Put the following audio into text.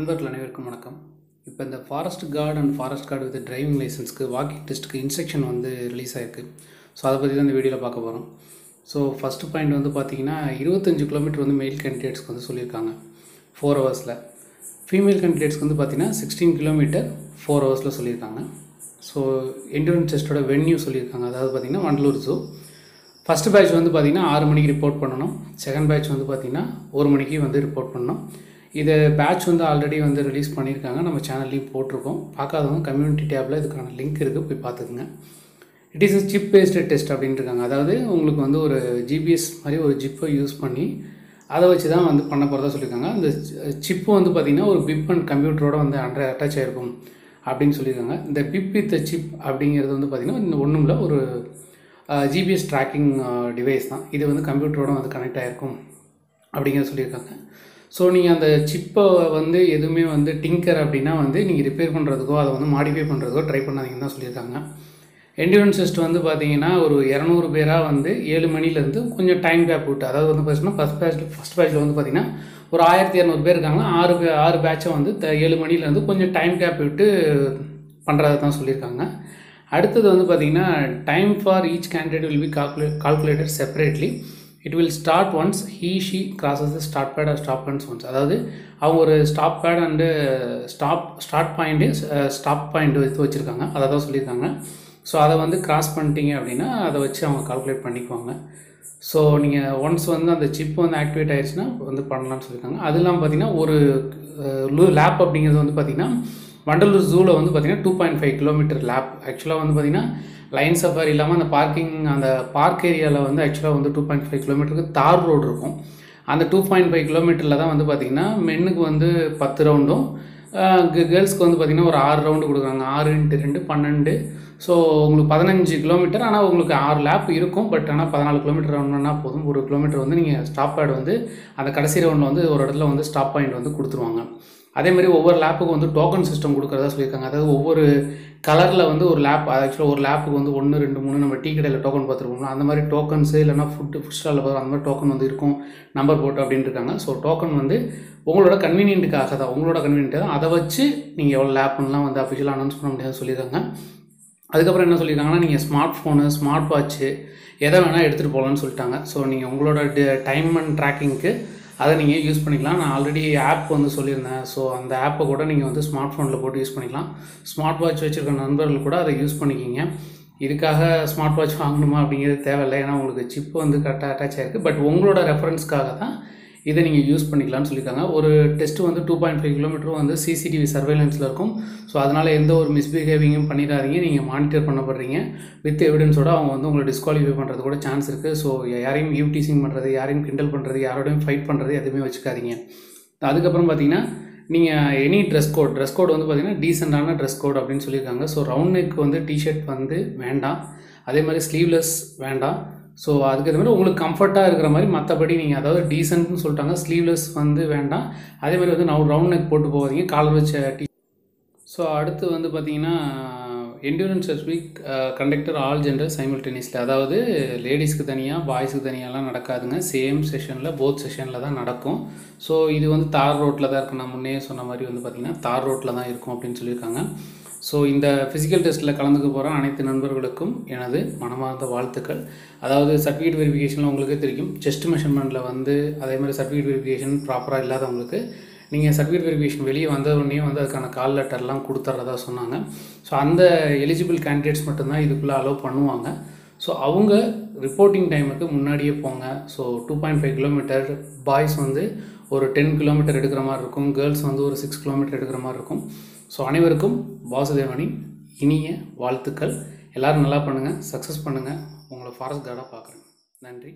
நண்பர்கள் அனைவருக்கும் வணக்கம். இப்போ இந்த forest guard and forest guard with driving லைசன்ஸ்க்கு வாக்கிங் டெஸ்ட்டுக்கு இன்ஸ்ட்ரக்ஷன் வந்து ரிலீஸ் ஆகிருக்கு. ஸோ அதை பற்றி தான் இந்த வீடியோவில் பார்க்க போகிறோம். ஸோ ஃபஸ்ட்டு பாயிண்ட் வந்து பார்த்திங்கன்னா 25 கிலோமீட்டர் வந்து மெயில் கேண்டிடேட்ஸ்க்கு வந்து சொல்லியிருக்காங்க 4 ஹவர்ஸில். ஃபீமேல் கேண்டிடேட்ஸ்க்கு வந்து பார்த்திங்கன்னா 16 கிலோமீட்டர் 4 ஹவர்ஸில் சொல்லியிருக்காங்க. ஸோ என்டூரன்ஸ் டெஸ்ட்டோட வென்யூ சொல்லியிருக்காங்க. அதாவது பார்த்திங்கன்னா வண்டலூர் ஜூ. ஃபஸ்ட்டு பேட்ச் வந்து பார்த்திங்கன்னா 6 மணிக்கு ரிப்போர்ட் பண்ணணும். செகண்ட் பேட்ச் வந்து பார்த்திங்கன்னா 1 மணிக்கு வந்து ரிப்போர்ட் பண்ணணும். இது பேட்ச் வந்து ஆல்ரெடி வந்து ரிலீஸ் பண்ணியிருக்காங்க, நம்ம சேனல்லையும் போட்டிருக்கோம். பார்க்காதவங்க கம்யூனிட்டி டேப்பில் இதுக்கான லிங்க் இருக்குது, போய் பார்த்துக்குங்க. It is chip based test அப்படின்ட்டுருக்காங்க. அதாவது உங்களுக்கு வந்து ஒரு ஜிபிஎஸ் மாதிரி ஒரு ஜிப்பை யூஸ் பண்ணி அதை வச்சு தான் வந்து பண்ண போகிறதா சொல்லியிருக்காங்க. அந்த சிப்பு வந்து பார்த்திங்கன்னா ஒரு பிப் அண்ட் கம்ப்யூட்டரோட வந்து அட்டாச் ஆகிருக்கும் அப்படின்னு சொல்லியிருக்காங்க. இந்த பிப் வித் சிப் அப்படிங்கிறது வந்து பார்த்திங்கன்னா ஒன்றும் இல்லை, ஒரு ஜிபிஎஸ் ட்ராக்கிங் டிவைஸ் தான். இது வந்து கம்ப்யூட்டரோட வந்து கனெக்ட் ஆகிருக்கும் அப்படிங்கிறத சொல்லியிருக்காங்க. ஸோ நீங்கள் அந்த சிப்பை வந்து எதுவுமே வந்து டிங்கர் அப்படின்னா வந்து நீங்கள் ரிப்பேர் பண்ணுறதுக்கோ அதை வந்து மாடிஃபை பண்ணுறதுக்கோ ட்ரை பண்ணாதீங்கன்னு தான் சொல்லியிருக்காங்க. என்டூரன்ஸ் டெஸ்ட் வந்து பார்த்தீங்கன்னா ஒரு 200 பேராக வந்து 7 மணிலேருந்து கொஞ்சம் டைம் கேப் விட்டு, அதாவது வந்து பார்த்தீங்கன்னா ஃபஸ்ட் பேட்சில் வந்து பார்த்திங்கன்னா ஒரு 1200 பேர் இருக்காங்க. 6 பேட்சை வந்து 7 மணிலேருந்து கொஞ்சம் டைம் கேப் விட்டு பண்ணுறதை தான் சொல்லியிருக்காங்க. அடுத்தது வந்து பார்த்திங்கன்னா time for each candidate will be calculated separately. It will start once she crosses the start pad or stop points once. அதாவது அவங்க ஒரு stop pad and start point வச்சுருக்காங்க, அதை தான் சொல்லியிருக்காங்க. ஸோ அதை வந்து கிராஸ் பண்ணிட்டீங்க அப்படின்னா அதை வச்சு அவங்க கால்குலேட் பண்ணிக்குவாங்க. ஸோ நீங்கள் ஒன்ஸ் வந்து அந்த சிப் வந்து ஆக்டிவேட் ஆகிடுச்சுன்னா வந்து பண்ணலாம்னு சொல்லியிருக்காங்க. அது இல்லாமல் பார்த்திங்கன்னா ஒரு லேப் அப்படிங்கிறது வந்து பார்த்திங்கன்னா வண்டலூர் ஜூவில் வந்து பார்த்திங்கன்னா 2.5 கிலோமீட்டர் லேப். ஆக்சுவலாக வந்து பார்த்திங்கன்னா லைன் சஃபாரி இல்லாமல் அந்த பார்க் ஏரியாவில் வந்து ஆக்சுவலாக வந்து 2.5 கிலோமீட்டருக்கு தார் ரோடு இருக்கும். அந்த 2.5 கிலோமீட்டரில் தான் வந்து பார்த்திங்கன்னா மென்னுக்கு வந்து 10 ரவுண்டும், கேர்ள்ஸ்க்கு வந்து பார்த்திங்கன்னா ஒரு 6 ரவுண்டு கொடுக்குறாங்க. 6 × 2 12. ஸோ உங்களுக்கு 15 கிலோமீட்டர். ஆனால் உங்களுக்கு 6 லேப் இருக்கும். பட் ஆனால் 14 கிலோமீட்டர் ரவுண்ட்னா போதும். 1 கிலோமீட்டர் வந்து நீங்கள் ஸ்டாப் பேட் வந்து அந்த கடைசி ரவுண்டில் வந்து ஒரு இடத்துல வந்து ஸ்டாப் பாயிண்ட் வந்து கொடுத்துருவாங்க. அதேமாதிரி ஒவ்வொரு லேப்புக்கு வந்து டோக்கன் சிஸ்டம் கொடுக்குறதா சொல்லியிருக்காங்க. அதாவது ஒவ்வொரு கலரில் வந்து ஒரு லேப், ஆக்சுவலாக ஒரு லேப்புக்கு வந்து 1 2 3 நம்ம டீ கடையில் டோக்கன் பார்த்துருக்கோம்ல, அந்த மாதிரி டோக்கன்ஸு இல்லைனா ஃபுட் ஸ்டாலில் பார்த்து அந்த மாதிரி டோக்கன் வந்து இருக்கும், நம்பர் போட்டு அப்படின்னு இருக்காங்க. ஸோ டோக்கன் வந்து உங்களோட கன்வீனியன்ட்டுக்காக தான், உங்களோட கன்வீனியன்ட்டு தான். அதை வச்சு நீங்கள் எவ்வளோ லேப்புன்னெலாம் வந்து அஃபிஷியலாக அனௌன்ஸ் பண்ண முடியாது சொல்லியிருக்காங்க. அதுக்கப்புறம் என்ன சொல்லியிருக்காங்கன்னா நீங்கள் ஸ்மார்ட் ஃபோனு, ஸ்மார்ட் வாட்ச்சு எதை வேணால் எடுத்துகிட்டு போகலான்னு சொல்லிட்டாங்க. ஸோ நீங்கள் உங்களோட டைம் அண்ட் ட்ராக்கிங்க்கு அதை நீங்கள் யூஸ் பண்ணிக்கலாம். நான் ஆல்ரெடி ஆப் வந்து சொல்லியிருந்தேன். ஸோ அந்த ஆப்பை கூட நீங்கள் வந்து ஸ்மார்ட் ஃபோனில் போட்டு யூஸ் பண்ணிக்கலாம். ஸ்மார்ட் வாட்ச் வச்சுருக்க நண்பர்கள் கூட அதை யூஸ் பண்ணிக்கிங்க. இதுக்காக ஸ்மார்ட் வாட்ச் வாங்கணுமா அப்படிங்கிறது தேவையில்லை, ஏன்னா உங்களுக்கு சிப்பு வந்து கரெக்டாக அட்டாச் ஆகிருக்கு. பட் உங்களோட ரெஃபரன்ஸ்க்காக தான் இதை நீங்கள் யூஸ் பண்ணிக்கலாம்னு சொல்லியிருக்காங்க. ஒரு டெஸ்ட்டு வந்து 2.5 கிலோமீட்டரும் வந்து சிசிடிவி சர்வேலன்ஸில் இருக்கும். ஸோ அதனால் எந்த ஒரு மிஸ்பிஹேவிங்கும் பண்ணிடாதீங்க. நீங்கள் மானிட்டர் பண்ணப்படுறீங்க வித் எவிடன்ஸோட. அவங்க வந்து உங்களை டிஸ்குவாலிஃபை பண்ணுறது கூட சான்ஸ் இருக்குது. ஸோ யாரையும் ஈவ்டீசிங் பண்ணுறது, யாரையும் கிண்டல் பண்ணுறது, யாரோடையும் ஃபைட் பண்ணுறது எதுவுமே வச்சுக்காதீங்க. அதுக்கப்புறம் பார்த்தீங்கன்னா நீங்கள் எனி ட்ரெஸ் கோட் வந்து பார்த்திங்கன்னா டீசெண்டான ட்ரெஸ் கோட் அப்படின்னு சொல்லியிருக்காங்க. ஸோ ரவுண்ட் நெக் வந்து டிஷர்ட் வந்து வேண்டாம், அதே மாதிரி ஸ்லீவ்லெஸ் வேண்டாம். ஸோ அதுக்கேற்ற மாதிரி உங்களுக்கு கம்ஃபர்ட்டாக இருக்கிற மாதிரி மற்றபடி நீங்கள், அதாவது டீசென்ட்னு சொல்லிட்டாங்க, ஸ்லீவ்லெஸ் வந்து வேண்டாம். அதே மாதிரி வந்து ரவுண்ட் நெக் போட்டு போகாதீங்க, காலர் வச்ச ஸோ அடுத்து வந்து பார்த்திங்கன்னா endurance test week conductor all gender simultaneously. அதாவது லேடிஸ்க்கு தனியாக பாய்ஸுக்கு தனியாலாம் நடக்காதுங்க, சேம் செஷனில் போத் செஷனில் தான் நடக்கும். ஸோ இது வந்து தார் ரோட்டில் தான் இருக்குது. நான் முன்னே சொன்ன மாதிரி வந்து பார்த்திங்கன்னா தார் ரோட்டில் தான் இருக்கும் அப்படின்னு சொல்லியிருக்காங்க. ஸோ இந்த ஃபிசிக்கல் டெஸ்ட்டில் கலந்துக்க போகிற அனைத்து நண்பர்களுக்கும் எனது மனமார்ந்த வாழ்த்துக்கள். அதாவது சர்டிஃபிகேட் வெரிஃபிகேஷனில் உங்களுக்கு தெரியும், செஸ்ட் மெஷர்மெண்ட்டில் வந்து அதே மாதிரி சர்டிஃபிகேட் வெரிஃபிகேஷன் ப்ராப்பராக இல்லாதவங்களுக்கு நீங்கள் சர்டிஃபிகேட் வெரிஃபிகேஷன் வெளியே வந்த உடனே வந்து அதுக்கான கால் லெட்டர்லாம் கொடுத்துட்றதா சொன்னாங்க. ஸோ அந்த எலிஜிபிள் கேண்டிடேட்ஸ் மட்டும்தான் இதுக்குள்ளே அலோவ் பண்ணுவாங்க. ஸோ அவங்க ரிப்போர்ட்டிங் டைமுக்கு முன்னாடியே போங்க. ஸோ 2.5 கிலோமீட்டர் பாய்ஸ் வந்து ஒரு 10 கிலோமீட்டர் எடுக்கிற மாதிரி இருக்கும், கேர்ள்ஸ் வந்து ஒரு 6 கிலோமீட்டர் எடுக்கிற மாதிரி இருக்கும். ஸோ அனைவருக்கும் வாசுதேவனின் இனிய வாழ்த்துக்கள். எல்லோரும் நல்லா பண்ணுங்கள், சக்ஸஸ் பண்ணுங்கள். உங்களை ஃபாரஸ்ட் கார்டாக பார்க்குறேன். நன்றி.